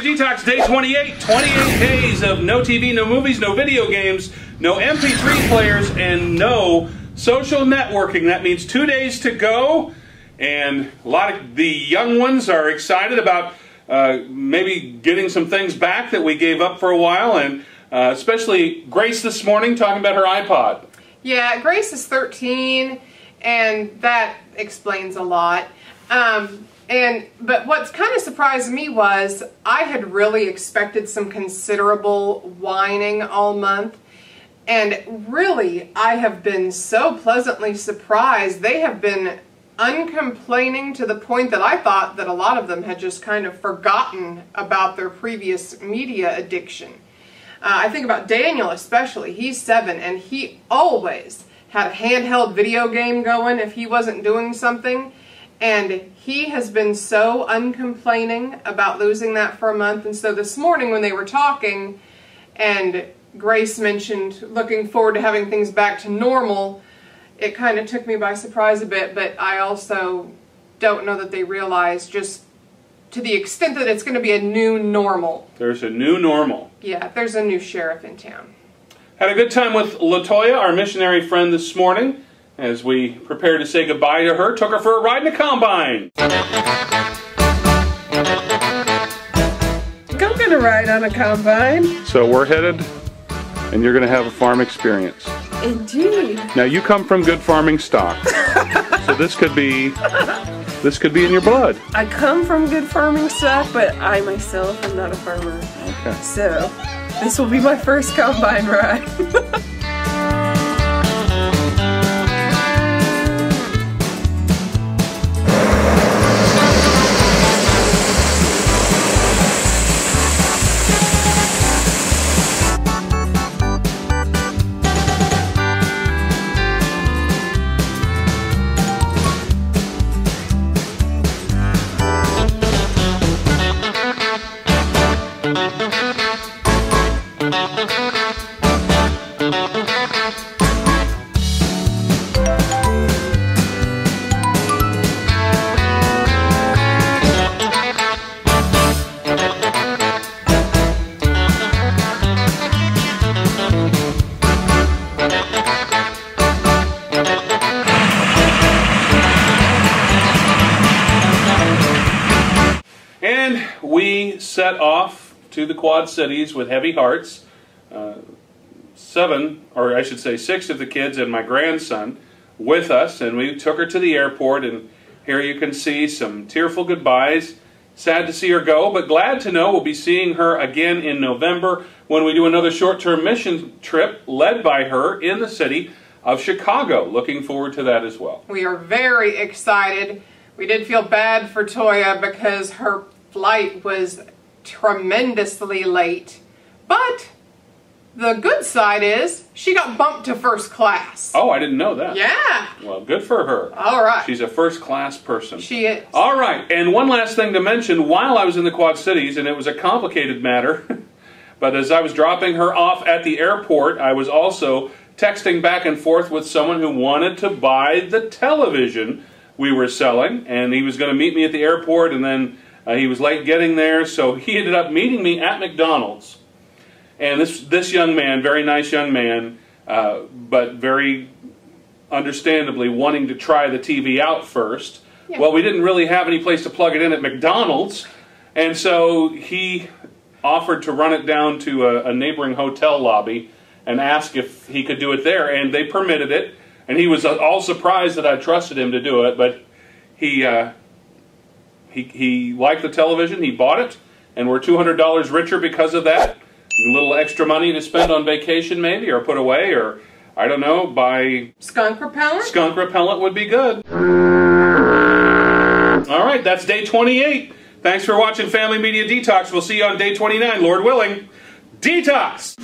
Detox, day 28. 28 days of no TV, no movies, no video games, no MP3 players, and no social networking. That means 2 days to go, and a lot of the young ones are excited about maybe getting some things back that we gave up for a while, and especially Grace this morning talking about her iPod. Yeah, Grace is 13, and that explains a lot. But what's kind of surprised me was I had really expected some considerable whining all month, and really I have been so pleasantly surprised. They have been uncomplaining to the point that I thought that a lot of them had just kind of forgotten about their previous media addiction. I think about Daniel especially. He's 7, and he always had a handheld video game going if he wasn't doing something. And he has been so uncomplaining about losing that for a month. And so this morning when they were talking, and Grace mentioned looking forward to having things back to normal, it kind of took me by surprise a bit. But I also don't know that they realize just to the extent that it's going to be a new normal. There's a new normal. Yeah, there's a new sheriff in town. Had a good time with LaToya, our missionary friend, this morning. As we prepare to say goodbye to her, took her for a ride in a combine. I'm going to ride on a combine. So we're headed, and you're going to have a farm experience. Indeed. Now you come from good farming stock, so this could be in your blood. I come from good farming stock, but I myself am not a farmer. Okay. So this will be my first combine ride. And we set off to the Quad Cities with heavy hearts. 7, or I should say 6 of the kids and my grandson with us, and we took her to the airport, and here you can see some tearful goodbyes. Sad to see her go, but glad to know we'll be seeing her again in November when we do another short-term mission trip led by her in the city of Chicago. Looking forward to that as well. We are very excited. We did feel bad for Toya because her flight was tremendously late, but the good side is she got bumped to first class. Oh, I didn't know that. Yeah. Well, good for her. All right. She's a first-class person. She is. All right, and one last thing to mention. While I was in the Quad Cities, and it was a complicated matter, but as I was dropping her off at the airport, I was also texting back and forth with someone who wanted to buy the television we were selling, and he was going to meet me at the airport, and then he was late getting there, so he ended up meeting me at McDonald's. And this young man, very nice young man, but very understandably wanting to try the TV out first. Yeah. Well, we didn't really have any place to plug it in at McDonald's, and so he offered to run it down to a neighboring hotel lobby and ask if he could do it there, and they permitted it. And he was all surprised that I trusted him to do it, but he liked the television, he bought it, and we're $200 richer because of that. A little extra money to spend on vacation maybe, or put away, or, I don't know, buy... Skunk repellent? Skunk repellent would be good. Alright, that's day 28. Thanks for watching Family Media Detox. We'll see you on day 29, Lord willing. Detox!